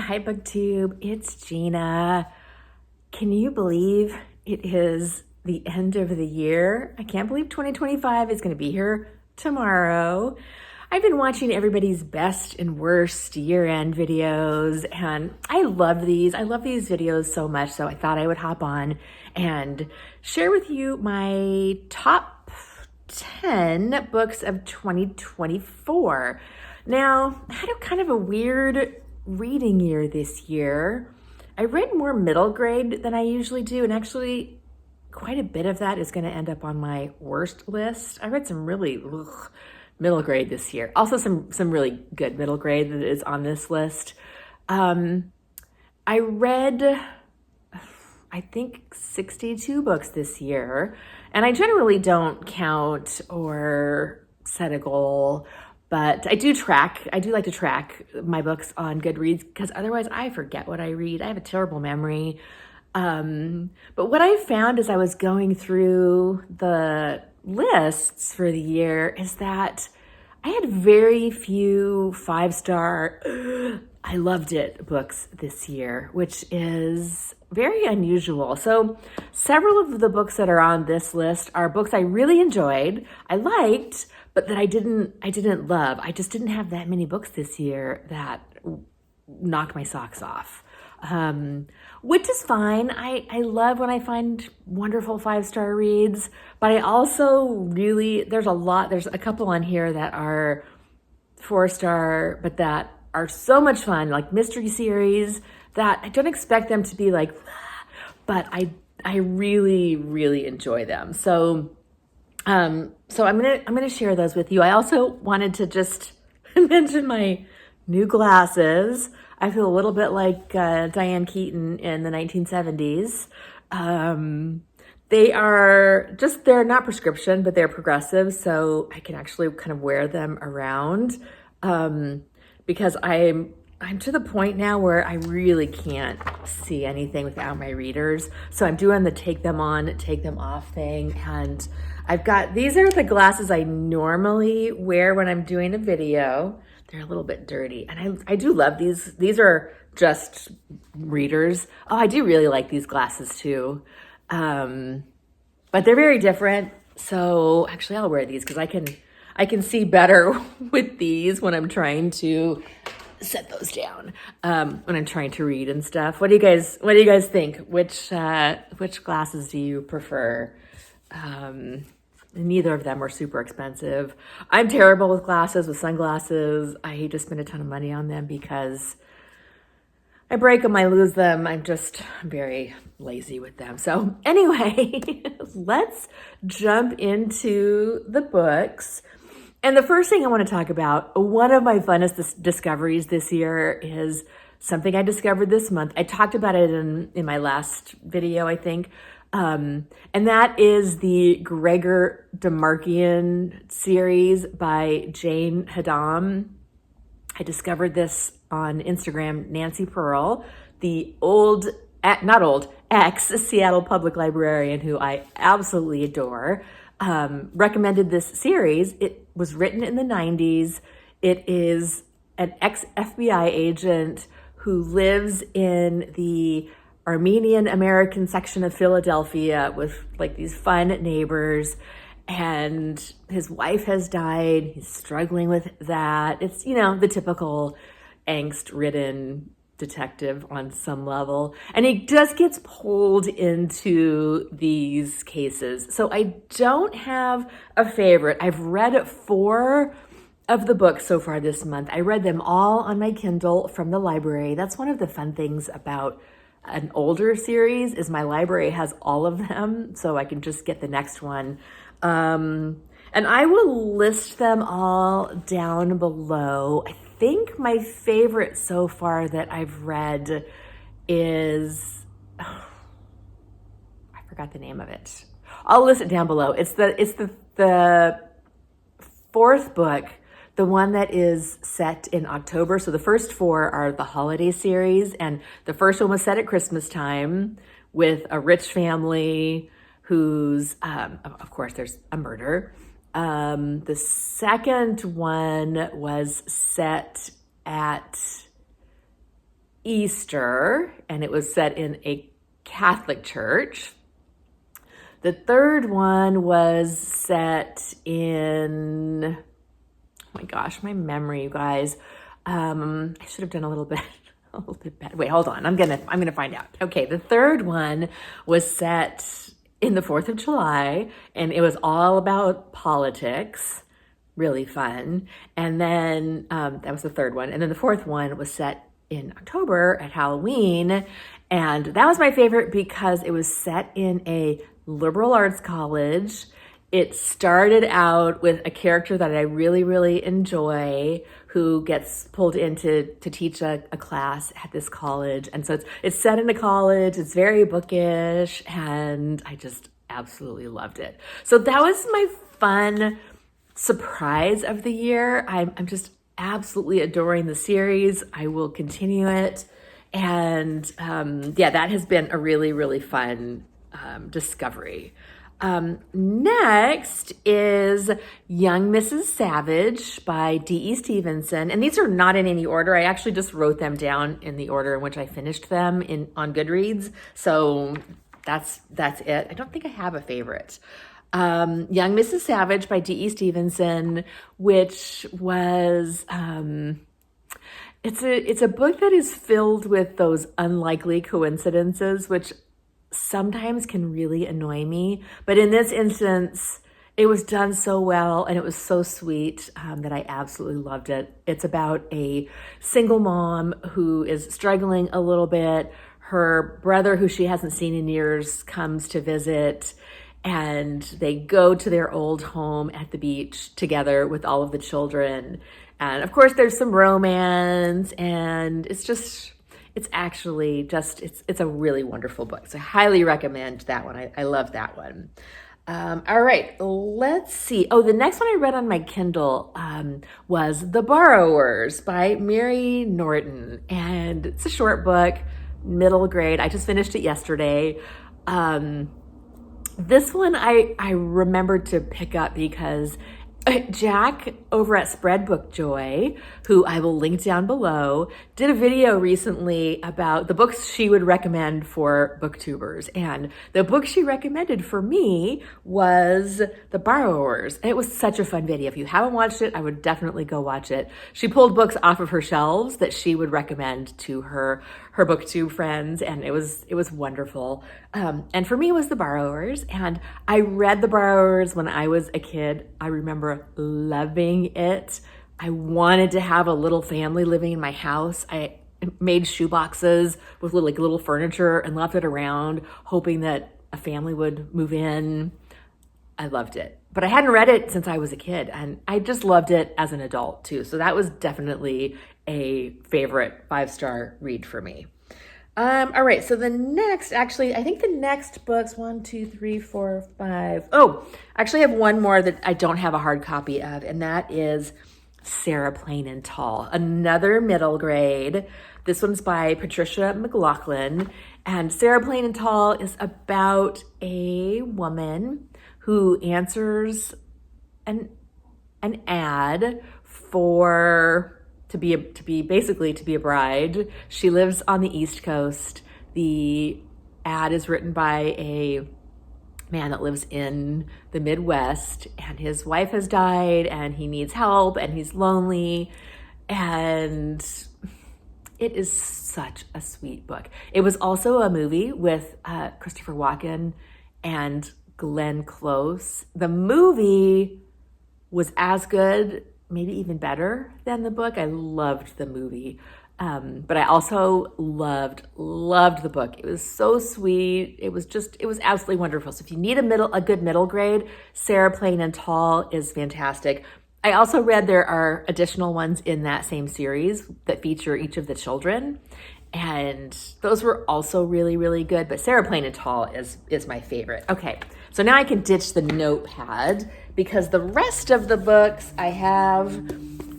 Hi BookTube, it's Gina. Can you believe it is the end of the year? I can't believe 2025 is going to be here tomorrow. I've been watching everybody's best and worst year-end videos, and I love these. I love these videos so much, so I thought I would hop on and share with you my top 10 books of 2024. Now, I had kind of a weird reading year this year. I read more middle grade than I usually do, and actually quite a bit of that is going to end up on my worst list. I read some really middle grade this year. Also some really good middle grade that is on this list. I read, I think, 62 books this year, and I generally don't count or set a goal, but I do like to track my books on Goodreads because otherwise I forget what I read. I have a terrible memory. But what I found as I was going through the lists for the year is that I had very few 5-star, I loved it books this year, which is very unusual. So several of the books that are on this list are books I really enjoyed, I liked, but that I didn't love. I just didn't have that many books this year that knocked my socks off. Which is fine. I love when I find wonderful 5-star reads, but I also really, there's a couple on here that are 4-star, but that are so much fun, like mystery series that I don't expect them to be like, but I really, really enjoy them. So I'm gonna share those with you. I also wanted to just mention my new glasses. I feel a little bit like Diane Keaton in the 1970s. They're not prescription, but they're progressive, so I can actually kind of wear them around because I'm to the point now where I really can't see anything without my readers. So I'm doing the take them on, take them off thing. And these are the glasses I normally wear when I'm doing a video. They're a little bit dirty, and I do love these. These are just readers. Oh, I do really like these glasses too. But they're very different. So actually I'll wear these because I can see better with these when I'm trying to set those down, when I'm trying to read and stuff. What do you guys think? Which glasses do you prefer? Neither of them are super expensive. I'm terrible with sunglasses. I hate to spend a ton of money on them because I break them, I lose them. I'm very lazy with them. So anyway, let's jump into the books. And the first thing I want to talk about, one of my funnest discoveries this year is something I discovered this month. I talked about it in my last video, I think. And that is the Gregor Dem Maran series by Jane Haddam. I discovered this on Instagram. Nancy Pearl, the ex-Seattle public librarian who I absolutely adore, recommended this series. It was written in the 90s. It is an ex-FBI agent who lives in the Armenian American section of Philadelphia with like these fun neighbors, and his wife has died. He's struggling with that. It's, the typical angst-ridden detective on some level, and he just gets pulled into these cases. So I don't have a favorite. I've read 4 of the books so far this month. I read them all on my Kindle from the library. That's one of the fun things about an older series is my library has all of them, so I can just get the next one. And I will list them all down below. I think my favorite so far that I've read is, I forgot the name of it. I'll list it down below. It's the 4th book, the one that is set in October. So the first 4 are the holiday series, and the first one was set at Christmas time with a rich family who's, of course, there's a murder. The second one was set at Easter, and it was set in a Catholic church. The third one was set in, oh my gosh, my memory, you guys. I should have done a little bit better. Wait, hold on. I'm gonna find out. Okay, the third one was set in the 4th of July, and it was all about politics. Really fun. And then that was the third one. And then the fourth one was set in October at Halloween. And that was my favorite because it was set in a liberal arts college. It started out with a character that I really, really enjoy who gets pulled in to teach a class at this college. And so it's set in a college. It's very bookish, and I just absolutely loved it. So that was my fun surprise of the year. I'm just absolutely adoring the series. I will continue it. And yeah, that has been a really, really fun discovery. Next is Young Mrs. Savage by D.E. Stevenson. And these are not in any order. I actually just wrote them down in the order in which I finished them on Goodreads. So that's it. I don't think I have a favorite. Young Mrs. Savage by D.E. Stevenson, which was, it's a book that is filled with those unlikely coincidences, which sometimes can really annoy me. But in this instance, it was done so well and it was so sweet that I absolutely loved it. It's about a single mom who is struggling a little bit. Her brother, who she hasn't seen in years, comes to visit, and they go to their old home at the beach together with all of the children. And of course, there's some romance, and it's a really wonderful book. So I highly recommend that one. I love that one. All right, let's see. Oh, the next one I read on my Kindle was The Borrowers by Mary Norton. And it's a short book, middle grade. I just finished it yesterday. This one I remembered to pick up because Jack over at Spreadbook Joy, who I will link down below, did a video recently about the books she would recommend for booktubers. And the book she recommended for me was The Borrowers. And it was such a fun video. If you haven't watched it, I would definitely go watch it. She pulled books off of her shelves that she would recommend to her booktube friends, and it was wonderful. And for me, it was The Borrowers. And I read The Borrowers when I was a kid. I remember loving it. I wanted to have a little family living in my house. I made shoeboxes with little furniture and left it around, hoping that a family would move in. I loved it. But I hadn't read it since I was a kid, and I just loved it as an adult too. So that was definitely a favorite 5-star read for me. All right, so I think the next books, 1, 2, 3, 4, 5. Oh, actually I have one more that I don't have a hard copy of, and that is Sarah Plain and Tall, another middle grade. This one's by Patricia McLaughlin, and Sarah Plain and Tall is about a woman who answers an ad to be a bride. She lives on the East Coast. The ad is written by a man that lives in the Midwest, and his wife has died and he needs help and he's lonely, and it is such a sweet book. It was also a movie with Christopher Walken and Glenn Close. The movie was as good, maybe even better than the book. I loved the movie. But I also loved the book. It was so sweet. It was absolutely wonderful. So if you need a good middle grade, Sarah Plain and Tall is fantastic. I also read there are additional ones in that same series that feature each of the children, and those were also really, really good. But Sarah Plain and Tall is my favorite. Okay, so now I can ditch the notepad because the rest of the books I have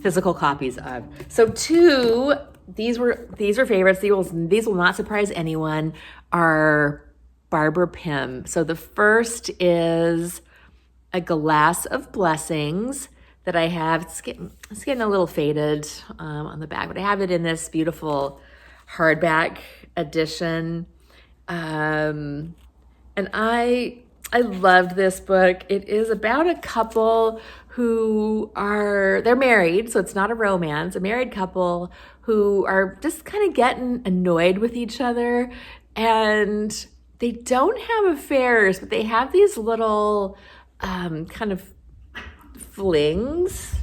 physical copies of. So these were favorites. These will not surprise anyone, are Barbara Pym. So the first is A Glass of Blessings that I have. It's getting a little faded on the back, but I have it in this beautiful hardback edition. And I loved this book. It is about a couple who they're married, so it's not a romance, a married couple who are just kind of getting annoyed with each other, and they don't have affairs, but they have these little kind of flings,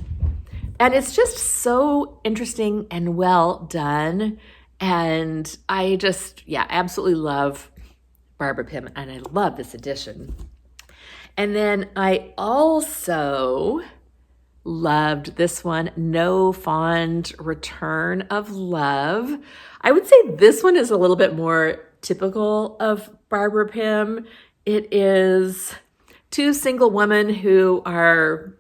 and it's just so interesting and well done. And I just, absolutely love Barbara Pym, and I love this edition. And then I also loved this one, No Fond Return of Love. I would say this one is a little bit more typical of Barbara Pym. It is two single women who are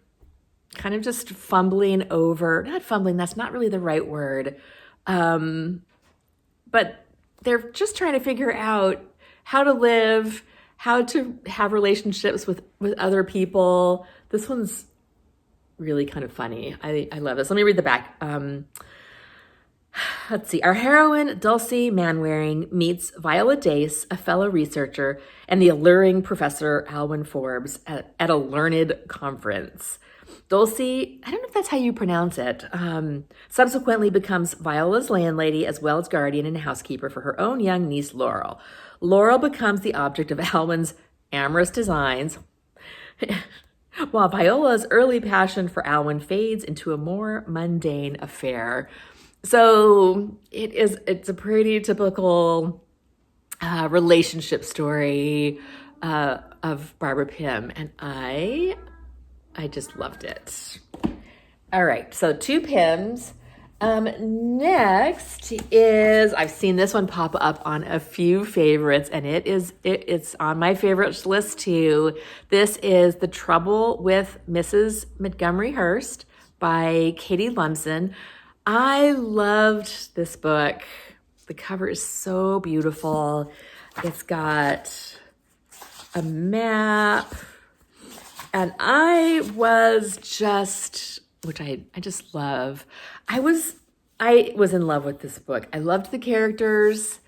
kind of just fumbling over, not fumbling, that's not really the right word, but they're just trying to figure out how to live, how to have relationships with other people. This one's really kind of funny. I love this. Let me read the back. Let's see. Our heroine, Dulcie Manwaring, meets Viola Dace, a fellow researcher, and the alluring Professor Alwyn Forbes at a learned conference. Dulcie, I don't know if that's how you pronounce it, subsequently becomes Viola's landlady as well as guardian and housekeeper for her own young niece, Laurel. Laurel becomes the object of Alwyn's amorous designs, while Viola's early passion for Alwyn fades into a more mundane affair. So it's a pretty typical relationship story of Barbara Pym, and I just loved it. All right, so two Pyms. Next is, I've seen this one pop up on a few favorites, and it's on my favorites list too. This is The Trouble with Mrs Montgomery Hurst by Katie Lumsden. I loved this book. The cover is so beautiful. It's got a map, and I was just, which I just love. I was in love with this book. I loved the characters.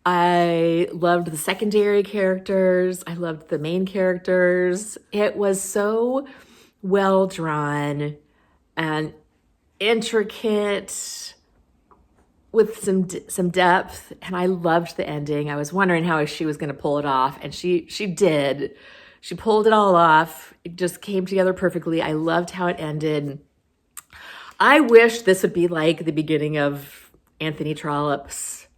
I loved the secondary characters. I loved the main characters. It was so well drawn and intricate with some depth, and I loved the ending. I was wondering how she was going to pull it off, and she did. She pulled it all off. It just came together perfectly. I loved how it ended. I wish this would be like the beginning of Anthony Trollope's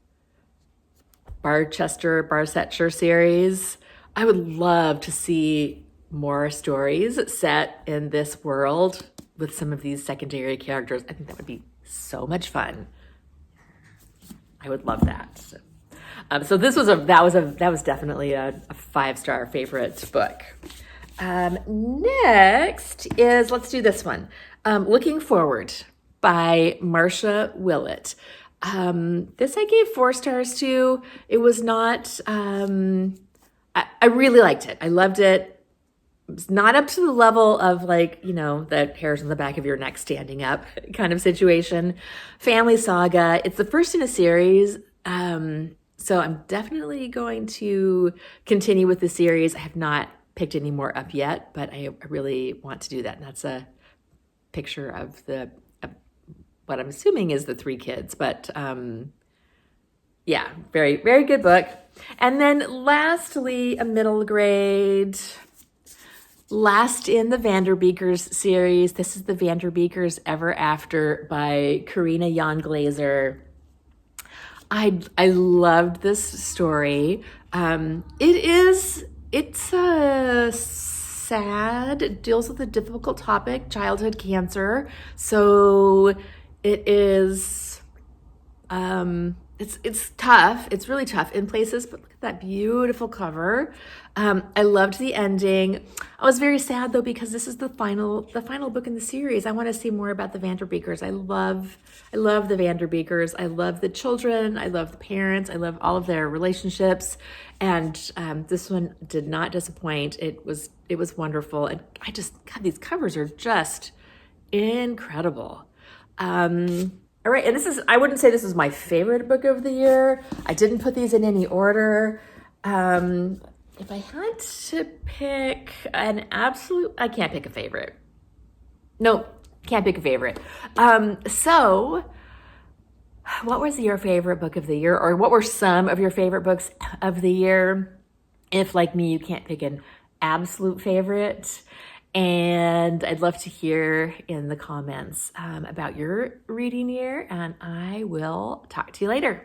Barsetshire series. I would love to see more stories set in this world with some of these secondary characters. I think that would be so much fun. I would love that. So this was that was definitely a 5-star favorite book. Next is, let's do this one. Looking Forward by Marcia Willett. This I gave 4 stars to. It was not, I really liked it. I loved it. It's not up to the level of the hairs on the back of your neck standing up kind of situation. Family saga. It's the first in a series. So I'm definitely going to continue with the series. I have not picked any more up yet, but I really want to do that. And that's a picture of what I'm assuming is the 3 kids, but very, very good book. And then lastly, a middle grade, last in the Vanderbeekers series. This is The Vanderbeekers Ever After by Karina Jan Glazer. I loved this story. It's a sad, it deals with a difficult topic, childhood cancer. So it is, it's tough. It's really tough in places, but look at that beautiful cover. I loved the ending. I was very sad though, because this is the final book in the series. I want to see more about the Vanderbeekers. I love the Vanderbeekers. I love the children. I love the parents. I love all of their relationships. And this one did not disappoint. It was wonderful. And God, these covers are just incredible. All right, and I wouldn't say this is my favorite book of the year. I didn't put these in any order. If I had to pick an absolute, I can't pick a favorite. No, can't pick a favorite. So what was your favorite book of the year, or what were some of your favorite books of the year? If, like me, you can't pick an absolute favorite. And I'd love to hear in the comments about your reading year, and I will talk to you later.